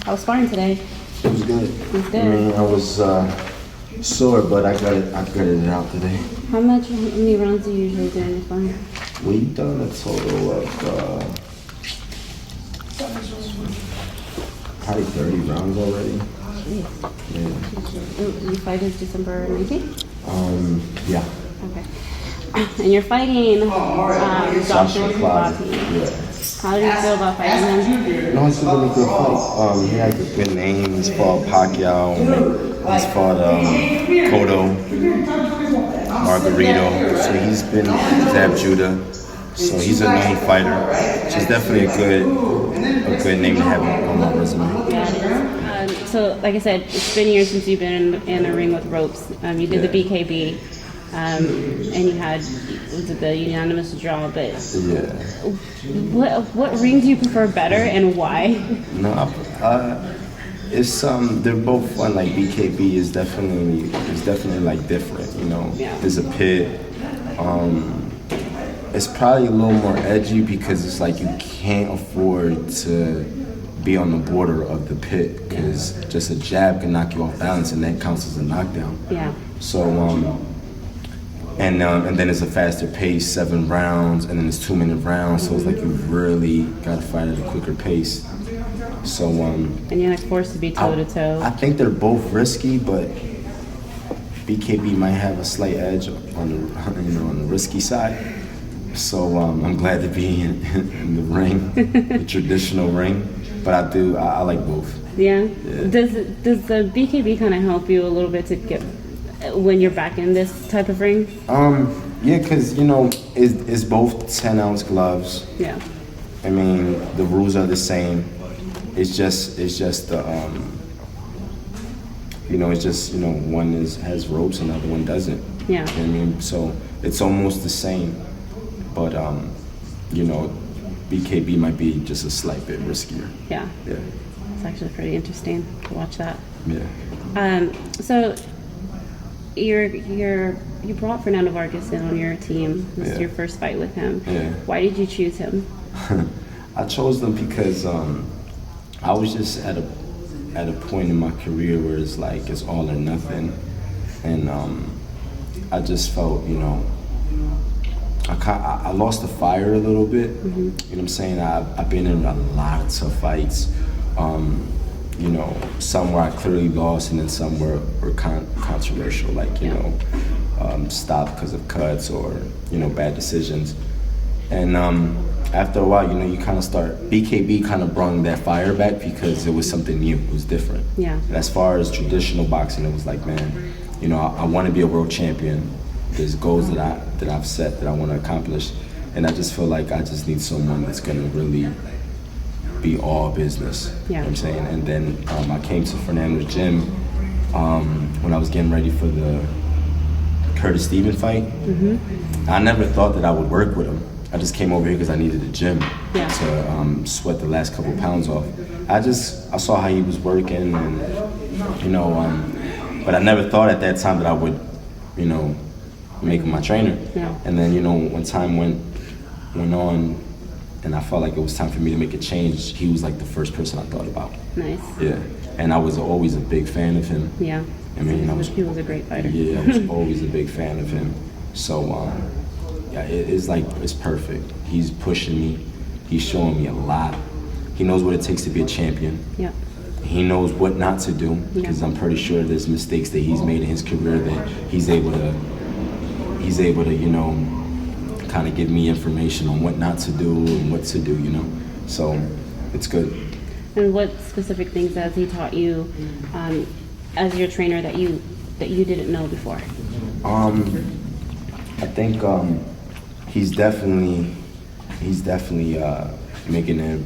How was sparring today? It was good. It was good. I mean, I was sore, but I gutted it out today. How many rounds do you usually do in your sparring? We've done a total of probably 30 rounds already. Jeez. Yeah. Your fight is December 19th? Yeah. Okay. And you're fighting Joshua Klati. Yeah. How do you feel about fighting him? No, it's a really good fight. He has a good name. He's fought Pacquiao. He's fought Cotto, Margarito. So he's been Zab Judah. So he's a known fighter. So it's definitely a good name to have on my resume. Yeah, it is. So, like I said, it's been years since you've been in a ring with ropes. You did the BKB, and you had the unanimous draw. But Yeah. what ring do you prefer better, and why? No, it's they're both fun. Like BKB is definitely like different. You know, Yeah. there's a pit. It's probably a little more edgy because it's like you can't afford to be on the border of the pit because just a jab can knock you off balance and that counts as a knockdown. Yeah. So and then it's a faster pace, 7 rounds, and then it's 2-minute rounds. So it's like you really got to fight at a quicker pace. So And you're like forced to be toe to toe. I think they're both risky, but BKB might have a slight edge on the risky side. So I'm glad to be in the ring, the traditional ring. But I like both. Yeah. Yeah. Does the BKB kind of help you a little bit to get when you're back in this type of ring? Yeah, because it's both 10-ounce gloves. Yeah. I mean, the rules are the same. It's just the one has ropes and the other one doesn't. Yeah. I mean, so it's almost the same, but BKB might be just a slight bit riskier. Yeah. Yeah. It's actually pretty interesting to watch that. Yeah. So you brought Fernando Vargas in on your team. This is Yeah. your first fight with him. Yeah. Why did you choose him? I chose them because I was just at a point in my career where it's like it's all or nothing, and I just felt I lost the fire a little bit. Mm-hmm. You know what I'm saying? I've been in a lot of tough fights. Some where I clearly lost, and then some were controversial, like stopped because of cuts or bad decisions. And after a while, you kind of start. BKB kind of brought that fire back because it was something new. It was different. Yeah. And as far as traditional boxing, it was like, man, I want to be a world champion. There's goals that I've set that I want to accomplish, and I just feel like I just need someone that's gonna really be all business. Yeah. You know what I'm saying? And then I came to Fernando's gym when I was getting ready for the Curtis Stevens fight. Mm-hmm. I never thought that I would work with him. I just came over here because I needed a gym to sweat the last couple pounds off. I saw how he was working, and but I never thought at that time that I would, make him my trainer. Yeah. And then when time went on, and I felt like it was time for me to make a change, he was like the first person I thought about. Nice. Yeah, and I was always a big fan of him. Yeah. I mean, he was a great fighter. Yeah, I was always a big fan of him. So it's perfect. He's pushing me. He's showing me a lot. He knows what it takes to be a champion. Yeah. He knows what not to do because I'm pretty sure there's mistakes that he's made in his career that he's able to kind of give me information on what not to do and what to do, So it's good. And what specific things has he taught you as your trainer that you didn't know before? I think he's definitely making it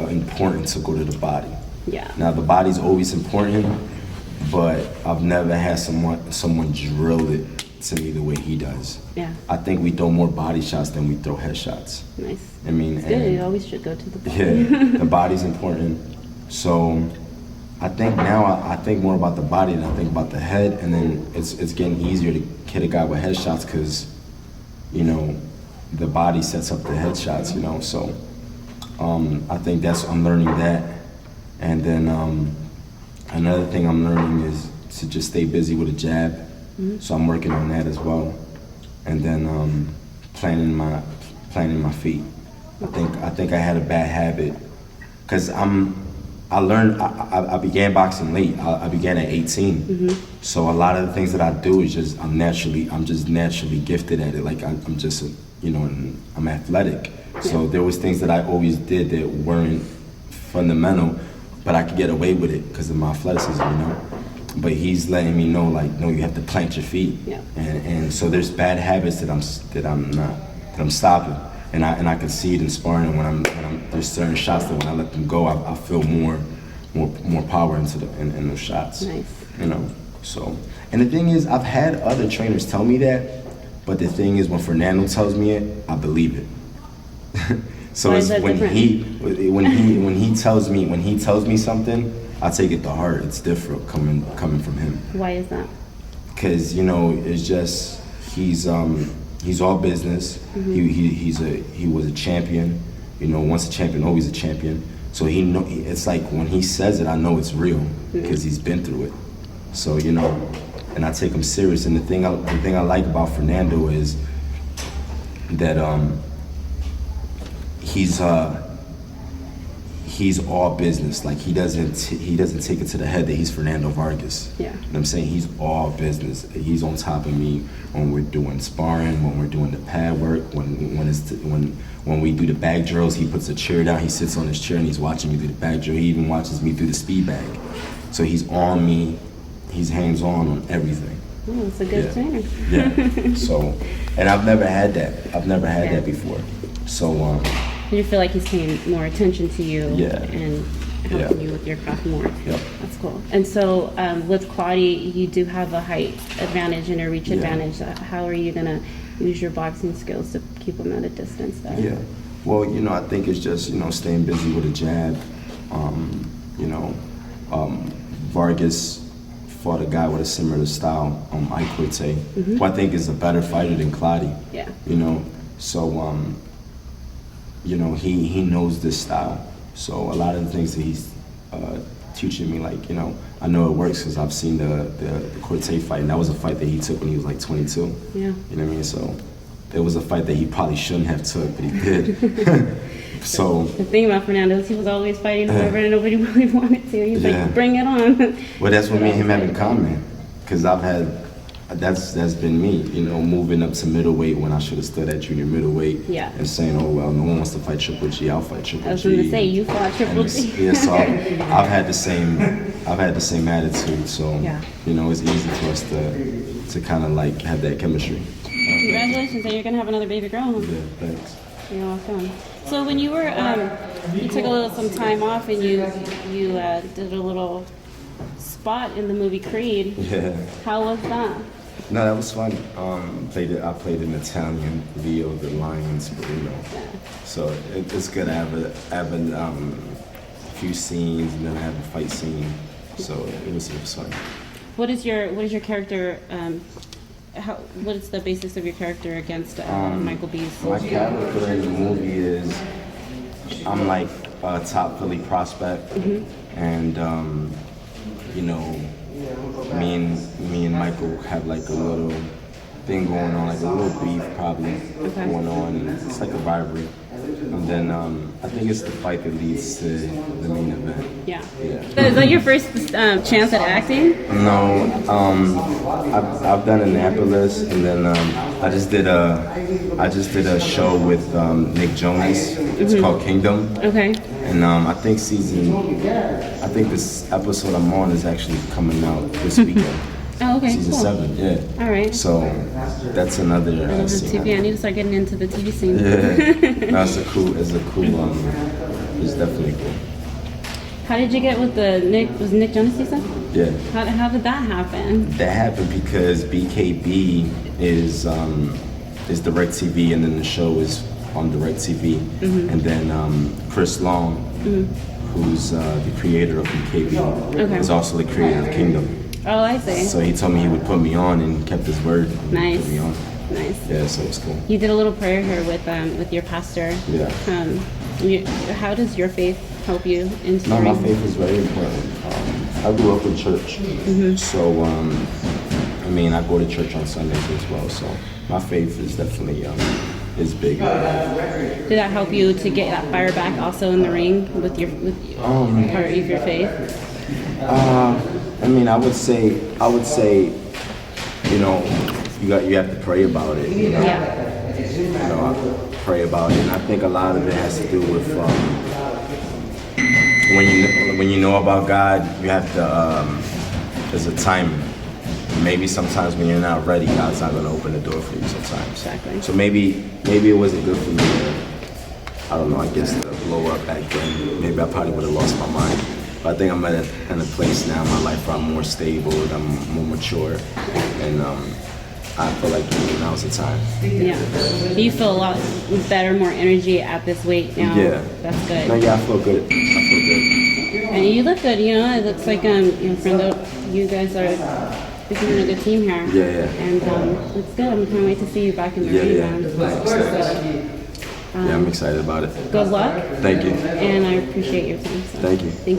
important to go to the body. Yeah. Now the body's always important, but I've never had someone drill it to me the way he does. Yeah. I think we throw more body shots than we throw head shots. Nice. I mean, it's good. You always should go to the body. Yeah, the body's important. So I think now I think more about the body than I think about the head, and then it's getting easier to hit a guy with head shots because the body sets up the head shots. So I think I'm learning that. And then another thing I'm learning is to just stay busy with a jab. So I'm working on that as well. And then planning my feet. I think I had a bad habit because I began boxing late. I began at 18. So a lot of the things that I do is just I'm just naturally gifted at it. Like I'm just and I'm athletic. So there was things that I always did that weren't fundamental, but I could get away with it because of my athleticism, But he's letting me know, like, no, you have to plant your feet. Yeah. And so there's bad habits that I'm stopping, and I can see it in sparring. And when there's certain shots that when I let them go, I feel more power in those shots. Nice. So, and the thing is, I've had other trainers tell me that, but the thing is, when Fernando tells me it, I believe it. So it's when he tells me something, I take it to heart. It's different coming from him. Why is that? Because it's just he's all business. He was a champion. Once a champion, always a champion. So it's like when he says it, I know it's real because he's been through it. So and I take him serious. And the thing I like about Fernando is that he's all business. Like he doesn't take it to the head that he's Fernando Vargas. Yeah. You know what I'm saying? He's all business. He's on top of me when we're doing sparring, when we're doing the pad work, when we do the bag drills. He puts a chair down, he sits on his chair and he's watching me do the bag drill. He even watches me do the speed bag. So he's on me, he's hands-on everything. Oh, it's a good trainer. Yeah. So, and I've never had that. That before. So you feel like he's paying more attention to you and helping you with your craft more. Yep. That's cool. And so with Quaddy, you do have a height advantage and a reach advantage. How are you going to use your boxing skills to keep him at a distance there? Yeah. Well, I think it's just, staying busy with a jab. Vargas fought a guy with a similar style, Ike Corte, who I think is a better fighter than Claudio. Yeah. So, he knows this style. So a lot of the things that he's teaching me, like, I know it works because I've seen the Corte fight, and that was a fight that he took when he was like 22. Yeah. You know what I mean? So it was a fight that he probably shouldn't have took, but he did. So the thing about Fernando is he was always fighting whoever and nobody really wanted to. He's like, bring it on. Well, that's what me and him have in common, because that's been me, moving up to middleweight when I should have stood at junior middleweight. Yeah. And saying, oh well, no one wants to fight Triple G, I'll fight Triple G. I was going to say, you fought Triple G. Yeah, so I've had the same attitude. So it's easy for us to kind of like have that chemistry. Congratulations, and you're going to have another baby girl. Yeah, thanks. You're welcome. So when you were, you took some time off and you did a little spot in the movie Creed. Yeah. How was that? No, that was fun. I played an Italian Leo the Lions, so it's good. I have a few scenes, and then I have a fight scene. So it was fun. What is your character? What is the basis of your character against Michael B's? My character in the movie is I'm like a top Philly prospect, and me and Michael have like a little thing going on, like a little beef probably going on, and it's like a rivalry. And then I think it's the fight that leads to the main event. Yeah. So is that your first chance at acting? No, I've done Annapolis, and then I just did a show with Nick Jonas. It's called Kingdom. Okay. And I think this episode I'm on is actually coming out this weekend. Oh, okay. Season 7, yeah. All right. So that's another scene. TV. I need to start getting into the TV scene. Yeah. No, it's definitely cool. How did you get with was Nick Jonas, you said? Yeah. How did that happen? That happened because BKB is DirecTV, and then the show is on DirecTV. And then Chris Long, who's the creator of BKB, is also the creator of Kingdom. Oh, I see. So he told me he would put me on, and kept his word. Nice. Put me on. Nice. Yeah, so it's cool. You did a little prayer here with your pastor. Yeah. How does your faith help you into the No, my ring? faith is very important. I grew up in church, so I mean, I go to church on Sundays as well. So my faith is definitely is big. Did that help you to get that fire back also in the ring with part of your faith? I mean, I would say, you know, you have to pray about it. You know, Yeah. I pray about it, and I think a lot of it has to do with when you know about God, you have to. There's a time. Maybe sometimes when you're not ready, God's not going to open the door for you sometimes. Exactly. So maybe it wasn't good for me to, I don't know, I guess to blow up back then. Maybe I probably would have lost my mind. But I think I'm in a place now in my life where I'm more stable, I'm more mature, and I feel like now's the time. Yeah. You feel a lot better, more energy at this weight now. Yeah. That's good. No, yeah, I feel good. And you look good, you know. It looks like Brenda, you guys are becoming a good team here. Yeah. And it's good. I can't wait to see you back in the ring. Yeah. Man. Thanks. Yeah, I'm excited about it. Good luck. Thank you. And I appreciate your time. So. Thank you. Thank you.